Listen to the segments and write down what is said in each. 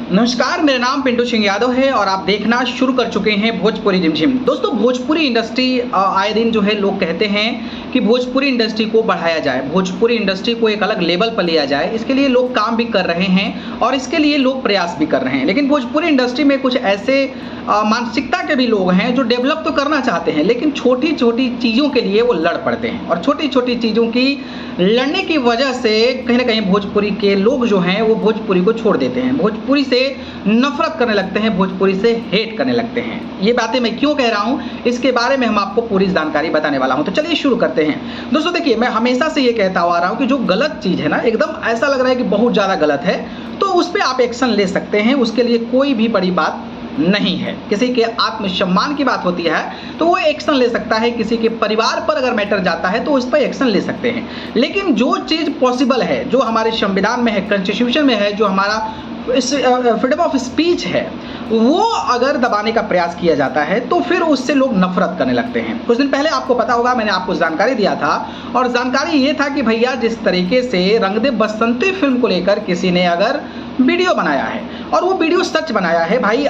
नमस्कार, मेरा नाम पिंटू सिंह यादव है और आप देखना शुरू कर चुके हैं भोजपुरी झिमझिम। दोस्तों, भोजपुरी इंडस्ट्री आए दिन जो है लोग कहते हैं कि भोजपुरी इंडस्ट्री को बढ़ाया जाए, भोजपुरी इंडस्ट्री को एक अलग लेवल पर लिया जाए। इसके लिए लोग काम भी कर रहे हैं और इसके लिए लोग प्रयास भी कर रहे हैं। लेकिन भोजपुरी इंडस्ट्री में कुछ ऐसे मानसिकता के भी लोग हैं जो डेवलप तो करना चाहते हैं, लेकिन छोटी छोटी चीज़ों के लिए वो लड़ पड़ते हैं और छोटी छोटी चीज़ों की लड़ने की वजह से कहीं ना कहीं भोजपुरी के लोग जो हैं वो भोजपुरी को छोड़ देते हैं, भोजपुरी से नफरत करने लगते हैं, भोजपुरी से हेट करने लगते हैं। ये बातें मैं क्यों कह रहा हूँ, इसके बारे में हम आपको पूरी जानकारी बताने वाला हूँ। तो चलिए शुरू करते हैं। दोस्तों देखिए, मैं हमेशा से ये कहता आ रहा हूँ कि जो गलत चीज़ है ना, एकदम ऐसा लग रहा है कि बहुत ज़्यादा गलत है, तो उस पर आप एक्शन ले सकते हैं। उसके लिए कोई भी बड़ी बात नहीं है। किसी के आत्मसम्मान की बात होती है तो वो एक्शन ले सकता है, किसी के परिवार पर अगर मैटर जाता है तो उस पर एक्शन ले सकते हैं। लेकिन जो चीज़ पॉसिबल है, जो हमारे संविधान में है, कॉन्स्टिट्यूशन में है, जो हमारा फ्रीडम ऑफ स्पीच है, वो अगर दबाने का प्रयास किया जाता है तो फिर उससे लोग नफरत करने लगते हैं। कुछ दिन पहले आपको पता होगा, मैंने आपको जानकारी दिया था और जानकारी ये था कि भैया जिस तरीके से रंग दे बसंती फिल्म को लेकर किसी ने अगर वीडियो बनाया है और वो वीडियो सच बनाया है, भाई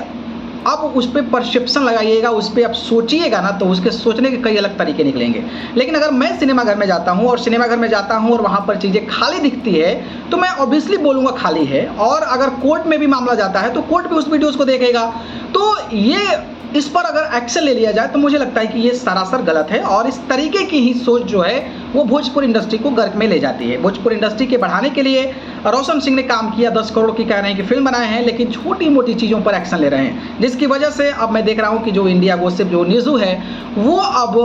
आप उस पर परसेप्शन लगाइएगा, उस पर आप सोचिएगा ना, तो उसके सोचने के कई अलग तरीके निकलेंगे। लेकिन अगर मैं सिनेमा घर में जाता हूँ और वहाँ पर चीज़ें खाली दिखती है तो मैं ऑब्वियसली बोलूँगा खाली है, और अगर कोर्ट में भी मामला जाता है तो कोर्ट भी उस वीडियोज़ को देखेगा। तो ये इस पर अगर एक्शन ले लिया जाए तो मुझे लगता है कि ये सरासर गलत है और इस तरीके की ही सोच जो है वो भोजपुरी इंडस्ट्री को गर्क में ले जाती है। भोजपुरी इंडस्ट्री के बढ़ाने के लिए रोशन सिंह ने काम किया, 10 करोड़ की कह रहे हैं कि फिल्म बनाए हैं, लेकिन छोटी मोटी चीज़ों पर एक्शन ले रहे हैं, जिसकी वजह से अब मैं देख रहा हूँ कि जो इंडिया गोसिप जो न्यूज़ है वो अब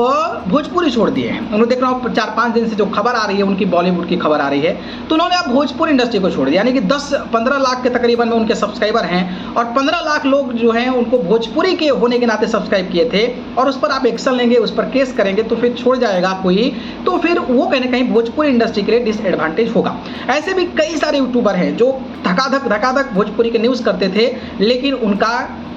भोजपुरी छोड़ दिए हैं। उन्होंने देख रहा हूँ 4-5 दिन से जो खबर आ रही है उनकी बॉलीवुड की खबर आ रही है, तो उन्होंने अब भोजपुरी इंडस्ट्री को छोड़ दिया। यानी कि 10-15 लाख के तकरीबन में उनके सब्सक्राइबर हैं और 15 लाख लोग जो हैं उनको भोजपुरी के होने के नाते सब्सक्राइब किए थे, और उस पर आप एक्शन लेंगे, उस पर केस करेंगे तो फिर छोड़ जाएगा कोई, तो फिर वो कहीं ना कहीं भोजपुरी इंडस्ट्री के लिए डिसएडवांटेज होगा। ऐसे भी कई सारे यूट्यूबर हैं जो धकाधक भोजपुरी के न्यूज़ करते थे, लेकिन उनका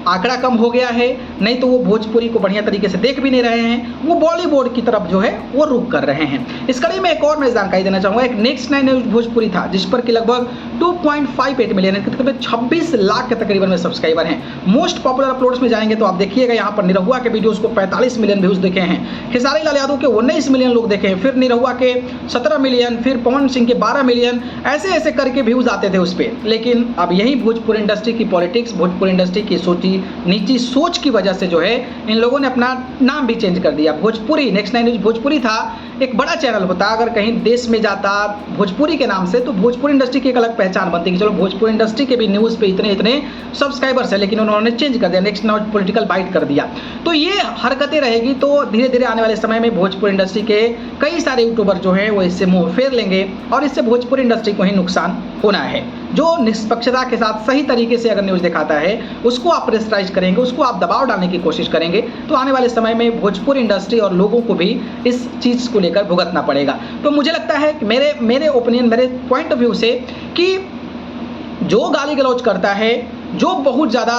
आंकड़ा कम हो गया है, नहीं तो वो भोजपुरी को बढ़िया तरीके से देख भी नहीं रहे हैं, वो बॉलीवुड की तरफ जो है वो रुख कर रहे हैं। इस कड़ी में एक और मैं जानकारी देना चाहूँगा। एक नेक्स्ट 9 न्यूज़ भोजपुरी था जिस पर कि लगभग 2.58 मिलियन, तकरीबन 26 लाख के तकरीबन में सब्सक्राइबर हैं। मोस्ट पॉपुलर अपलोड्स में जाएंगे तो आप देखिएगा यहाँ पर निरहुआ के वीडियोज़ को 45 मिलियन व्यूज़ देखे हैं, खेसारी लाल यादव के 19 मिलियन लोग देखे हैं, फिर निरहुआ के 17 मिलियन, फिर पवन सिंह के 12 मिलियन, ऐसे करके व्यूज़ आते थे उस पर। लेकिन अब यही भोजपुरी इंडस्ट्री की पॉलिटिक्स, भोजपुरी इंडस्ट्री की नीची सोच की वजह से जो है इन लोगों ने अपना नाम भी चेंज कर दिया। भोजपुरी नेक्स्ट 9 न्यूज़ भोजपुरी था, एक बड़ा चैनल होता, अगर कहीं देश में जाता भोजपुरी के नाम से तो भोजपुरी इंडस्ट्री की एक अलग पहचान बनती कि चलो भोजपुरी इंडस्ट्री के भी न्यूज़ पे इतने सब्सक्राइबर्स है, लेकिन उन्होंने चेंज कर दिया, नेक्स्ट नाउ पॉलिटिकल बाइट कर दिया। तो ये हरकतें रहेगी तो धीरे धीरे आने वाले समय में भोजपुरी इंडस्ट्री के कई सारे यूट्यूबर जो हैं वो इससे मुंह फेर लेंगे और इससे भोजपुरी इंडस्ट्री को ही नुकसान होना है। जो निष्पक्षता के साथ सही तरीके से अगर न्यूज़ दिखाता है उसको आप प्रेशराइज करेंगे, उसको आप दबाव डालने की कोशिश करेंगे, तो आने वाले समय में भोजपुरी इंडस्ट्री और लोगों को भी इस चीज़ को लेकर भुगतना पड़ेगा। तो मुझे लगता है कि मेरे ओपिनियन, मेरे पॉइंट ऑफ व्यू से कि जो गाली गलौज करता है, जो बहुत ज़्यादा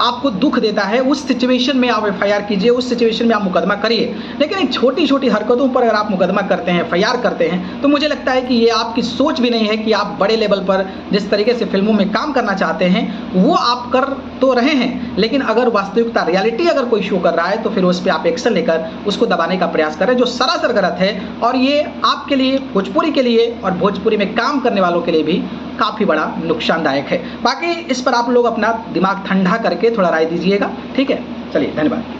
आपको दुख देता है, उस सिचुएशन में आप एफआईआर कीजिए, उस सिचुएशन में आप मुकदमा करिए। लेकिन इन छोटी छोटी हरकतों पर अगर आप मुकदमा करते हैं, एफआईआर करते हैं, तो मुझे लगता है कि ये आपकी सोच भी नहीं है कि आप बड़े लेवल पर जिस तरीके से फिल्मों में काम करना चाहते हैं वो आप कर तो रहे हैं, लेकिन अगर वास्तविकता रियलिटी अगर कोई शो कर रहा है तो फिर उस पर आप एक्शन लेकर उसको दबाने का प्रयास करें, जो सरासर गलत है। और ये आपके लिए, भोजपुरी के लिए और भोजपुरी में काम करने वालों के लिए भी काफ़ी बड़ा नुकसानदायक है। बाकी इस पर आप लोग अपना दिमाग ठंडा करके थोड़ा राय दीजिएगा, ठीक है? चलिए, धन्यवाद।